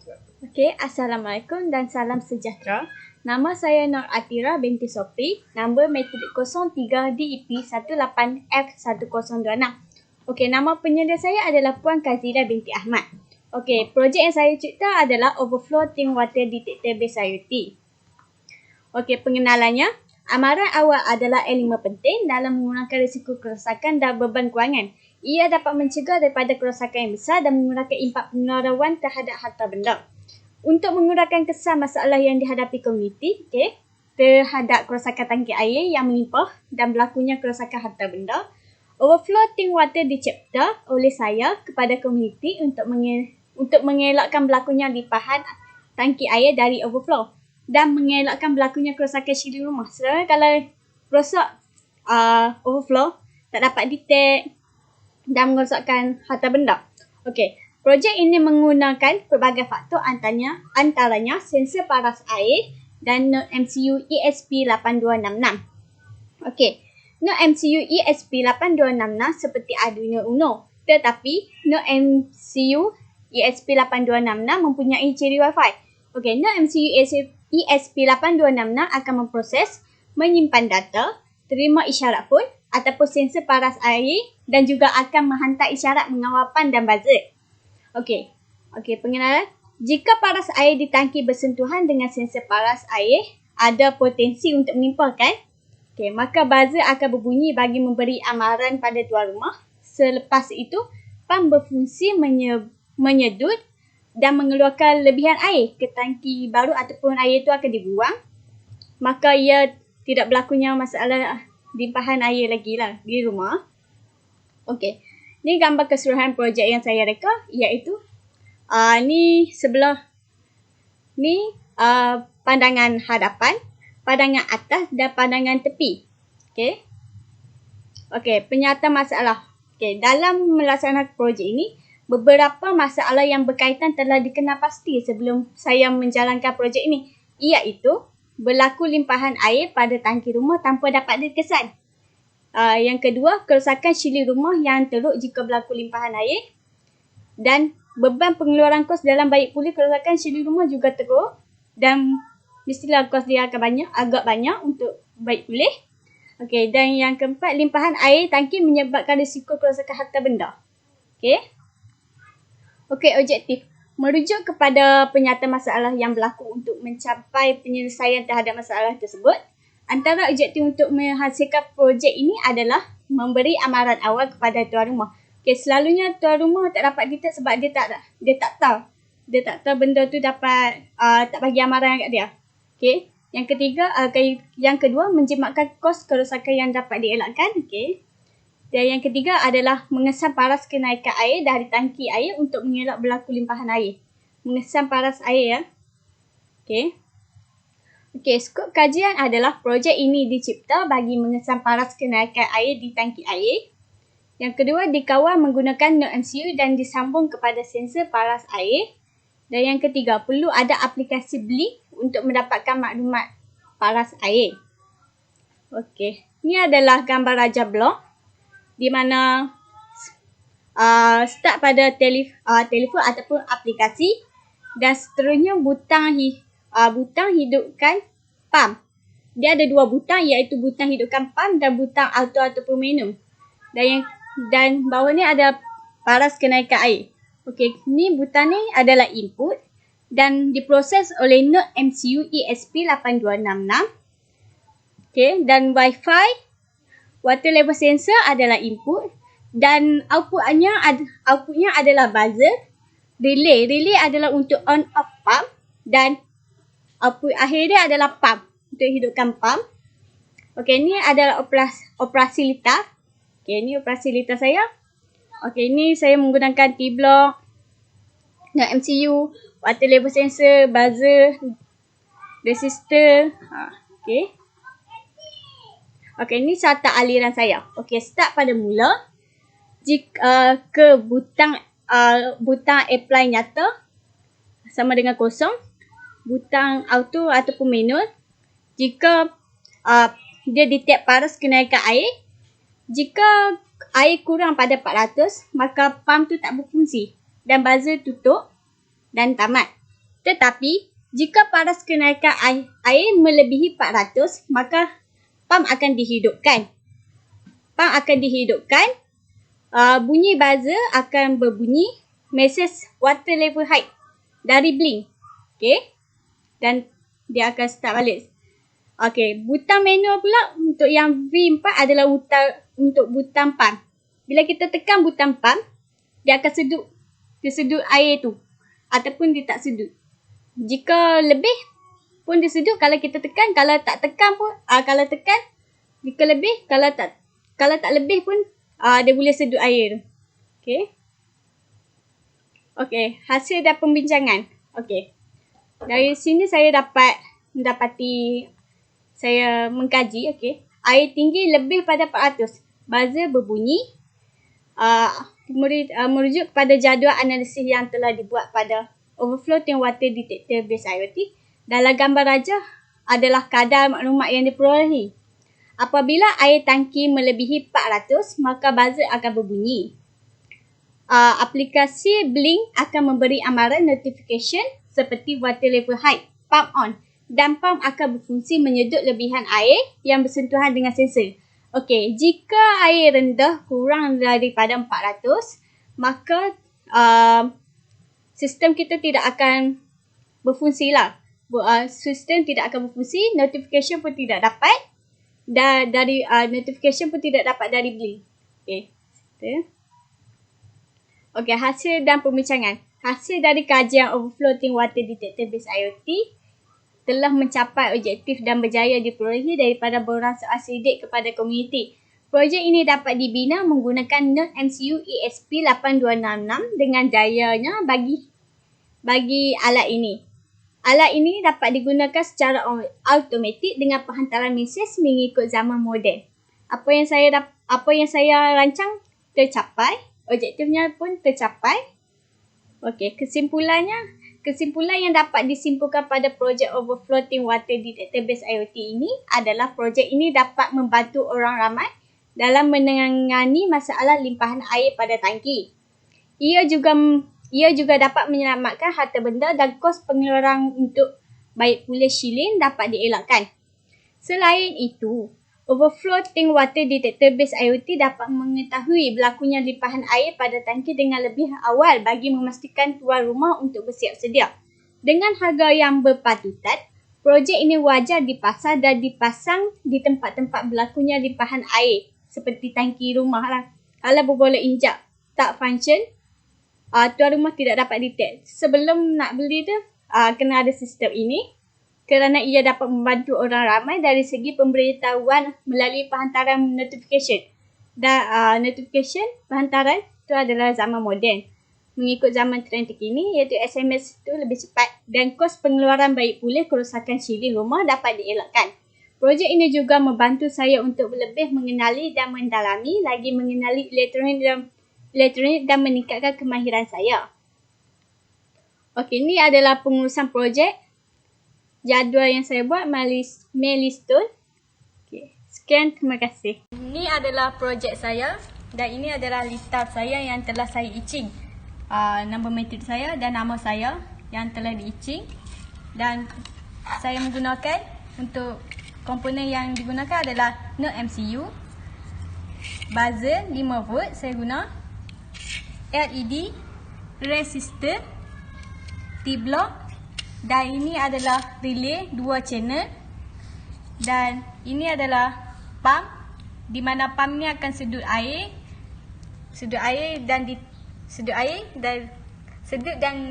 Okey, Assalamualaikum dan salam sejahtera. Nama saya Nur Atira binti Sopri, nombor matrik 03 DEP 18F1026. Okey, nama penyelia saya adalah Puan Kazira binti Ahmad. Okey, projek yang saya cipta adalah Overflow Thin Water Detector Based IoT. Okey, pengenalannya, amaran awal adalah elemen penting dalam mengurangkan risiko kerosakan dan beban kewangan. Ia dapat mencegah daripada kerosakan yang besar dan mengurangkan impak penularan terhadap harta benda. Untuk mengurangkan kesan masalah yang dihadapi komuniti, terhadap kerosakan tangki air yang melimpah dan berlakunya kerosakan harta benda, Overflow Thin Water dicipta oleh saya kepada komuniti untuk mengelakkan berlakunya limpahan tangki air dari overflow dan mengelakkan berlakunya kerosakan siri rumah. Sedangkan kalau rosak overflow tak dapat detect dan merosakkan harta benda. Okey, projek ini menggunakan pelbagai faktor antaranya sensor paras air dan node MCU ESP8266. Okey, node MCU ESP8266 seperti Arduino Uno, tetapi node MCU ESP8266 mempunyai ciri Wi-Fi. Okey, node MCU ESP8266 akan memproses, menyimpan data, terima isyarat phone ataupun sensor paras air dan juga akan menghantar isyarat mengawapan dan buzzer. Okey, pengenalan. Jika paras air di tangki bersentuhan dengan sensor paras air, ada potensi untuk menimpahkan. Okey, maka buzzer akan berbunyi bagi memberi amaran pada tuan rumah. Selepas itu, pam berfungsi menyedut dan mengeluarkan lebihan air ke tangki baru ataupun air itu akan dibuang. Maka ia tidak berlakunya masalah limpahan air lagi lah di rumah. Okey, ni gambar keseluruhan projek yang saya reka, iaitu ni sebelah ni pandangan hadapan, pandangan atas dan pandangan tepi. Okey, penyata masalah. Okey, dalam melaksanakan projek ini, beberapa masalah yang berkaitan telah dikenal pasti sebelum saya menjalankan projek ini, iaitu berlaku limpahan air pada tangki rumah tanpa dapat dikesan. Yang kedua, kerosakan sili rumah yang teruk jika berlaku limpahan air. Dan beban pengeluaran kos dalam baik pulih kerosakan sili rumah juga teruk. Dan mestilah kos dia akan agak banyak untuk baik pulih. Okey, dan yang keempat, limpahan air tangki menyebabkan risiko kerosakan harta benda. Okey, objektif. Merujuk kepada penyata masalah yang berlaku untuk mencapai penyelesaian terhadap masalah tersebut. Antara objektif untuk menghasilkan projek ini adalah memberi amaran awal kepada tuan rumah. Okey, selalunya tuan rumah tak dapat detect sebab dia tak tahu benda tu dapat tak bagi amaran kat dia. Okey, yang kedua, menjimatkan kos kerosakan yang dapat dielakkan. Okey. Dan yang ketiga adalah mengesan paras kenaikan air dari tangki air untuk mengelak berlaku limpahan air. Mengesan paras air ya. Okey, skop kajian adalah projek ini dicipta bagi mengesan paras kenaikan air di tangki air. Yang kedua, dikawal menggunakan node MCU dan disambung kepada sensor paras air. Dan yang ketiga, perlu ada aplikasi Blink untuk mendapatkan maklumat paras air. Okey, ini adalah gambar raja blok di mana start pada telefon ataupun aplikasi dan seterusnya butang hidupkan pam. Dia ada dua butang, iaitu butang hidupkan pam dan butang auto ataupun manual. Dan bawah ni ada paras kenaikan air. Okey, ni butang ni adalah input dan diproses oleh node MCU ESP8266. Okey, dan Wi-Fi water level sensor adalah input dan outputnya adalah buzzer. Relay adalah untuk on off pump dan output akhir dia adalah pump untuk hidupkan pump. Okey, ni adalah operasi litar. Okey, ni operasi litar saya. Okey, ni saya menggunakan T-block, node MCU, water level sensor, buzzer, resistor. Okey, ni carta aliran saya. Okey, start pada mula. Ke butang apply nyata sama dengan kosong. Butang auto ataupun manual. Jika dia detect paras kenaikan air. Jika air kurang pada 400, maka pump tu tak berfungsi. Dan buzzer tutup dan tamat. Tetapi, jika paras kenaikan air melebihi 400, maka pam akan dihidupkan. Pam akan dihidupkan, bunyi buzzer akan berbunyi, mesej water level high dari blink. Okay. Dan dia akan start balik. Okay, butang manual pula untuk yang V4 adalah untuk butang pump. Bila kita tekan butang pump, dia akan sedut air tu. Ataupun dia tak sedut. Jika lebih pun dia sedut kalau kita tekan. Kalau tak tekan pun, kalau tekan, jika lebih, kalau tak lebih pun, dia boleh sedut air tu. Okay. Okay, hasil dan pembincangan. Okay. Dari sini saya saya mengkaji, okay. Air tinggi lebih pada 400. Buzzer berbunyi. Merujuk kepada jadual analisis yang telah dibuat pada Overflow Tank Water Detector Based IoT. Dalam gambar raja adalah kadar maklumat yang diperolehi. Apabila air tangki melebihi 400, maka buzzer akan berbunyi. Aplikasi Blink akan memberi amaran notification seperti water level high, pump on, dan pump akan berfungsi menyedut lebihan air yang bersentuhan dengan sensor. Okey, jika air rendah kurang daripada 400, maka sistem kita tidak akan berfungsi lah. Sistem tidak akan berfungsi, notification pun tidak dapat, dan notification pun tidak dapat dari Blink. Okey, hasil dan pembincangan. Hasil dari kajian Overflow Tank Water Detector Based IoT telah mencapai objektif dan berjaya diperolehi daripada borang soal sidik kepada komuniti. Projek ini dapat dibina menggunakan Node MCU ESP8266 dengan dayanya bagi alat ini. Alat ini dapat digunakan secara automatik dengan penghantaran mesej mengikut zaman moden. Apa yang saya rancang tercapai, objektifnya pun tercapai. Okey, kesimpulan yang dapat disimpulkan pada projek Overflow Tank Water Detector Based IoT ini adalah projek ini dapat membantu orang ramai dalam menangani masalah limpahan air pada tangki. Ia juga dapat menyelamatkan harta benda dan kos pengeluaran untuk baik pulih shilling dapat dielakkan. Selain itu, Overflow Tank Water Detector Based IoT dapat mengetahui berlakunya limpahan air pada tangki dengan lebih awal bagi memastikan tuan rumah untuk bersiap sedia. Dengan harga yang berpatutan, projek ini wajar dipasar dan dipasang di tempat-tempat berlakunya limpahan air seperti tangki rumah lah. Kalau berbola injak tak function, tuan rumah tidak dapat detect. Sebelum nak beli tu, kena ada sistem ini. Kerana ia dapat membantu orang ramai dari segi pemberitahuan melalui penghantaran notification. Dan penghantaran itu adalah zaman moden. Mengikut zaman trend terkini, iaitu SMS itu lebih cepat dan kos pengeluaran baik pulih kerosakan shilling rumah dapat dielakkan. Projek ini juga membantu saya untuk lebih mengenali dan mendalami lagi mengenali elektronik dan meningkatkan kemahiran saya. Okey, ini adalah pengurusan projek. Jadual yang saya buat milestone. Okay. Sekian, terima kasih. Ini adalah projek saya dan ini adalah lista saya yang telah saya itching. Nama metrik saya dan nama saya yang telah di-itching. Dan saya menggunakan untuk komponen yang digunakan adalah Node MCU, buzzer 5V saya guna, LED, resistor, T-block. Dan ini adalah relay 2 channel. Dan ini adalah pump, di mana pump ni akan sedut air dan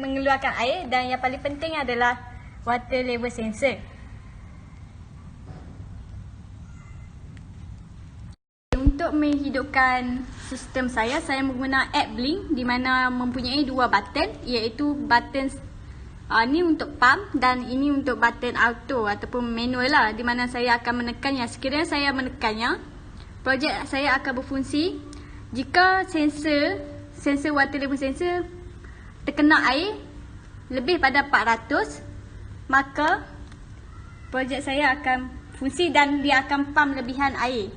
mengeluarkan air. Dan yang paling penting adalah water level sensor. Untuk menghidupkan sistem saya menggunakan app Blink di mana mempunyai 2 button, iaitu button ni untuk pump dan ini untuk button auto ataupun manual lah, di mana saya akan menekannya. Sekiranya saya menekannya, projek saya akan berfungsi. Jika sensor water level sensor terkena air lebih pada 400, maka projek saya akan fungsi dan dia akan pump lebihan air.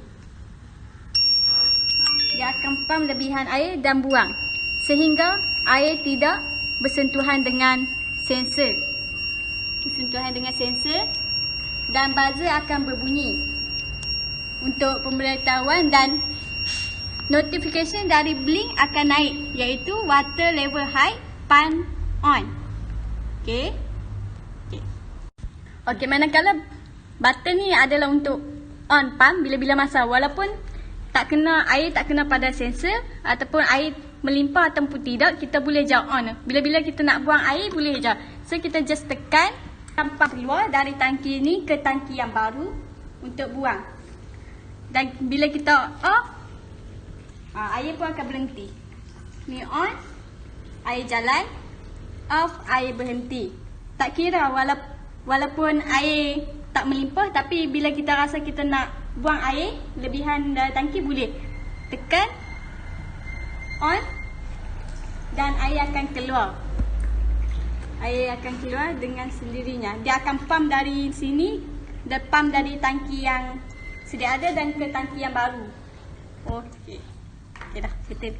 Dia akan pump lebihan air dan buang sehingga air tidak bersentuhan dengan sensor. sentuhan dengan sensor dan buzzer akan berbunyi untuk pemberitahuan dan notification dari blink akan naik, iaitu water level high, pump on. Okey. Okey, manakala button ni adalah untuk on pump bila-bila masa, walaupun air tak kena pada sensor ataupun air melimpah ataupun tidak, kita boleh je on. Bila-bila kita nak buang air boleh je. So kita just tekan pump keluar dari tangki ni ke tangki yang baru untuk buang. Dan bila kita off, air pun akan berhenti. Ni on, air jalan, off, air berhenti. Tak kira walaupun air tak melimpah, tapi bila kita rasa kita nak buang air lebihan dari tangki, boleh tekan on dan air akan keluar. Air akan keluar dengan sendirinya. Dia akan pump dari sini, dia pump dari tangki yang sedia ada dan ke tangki yang baru. Okey. Okey dah, kita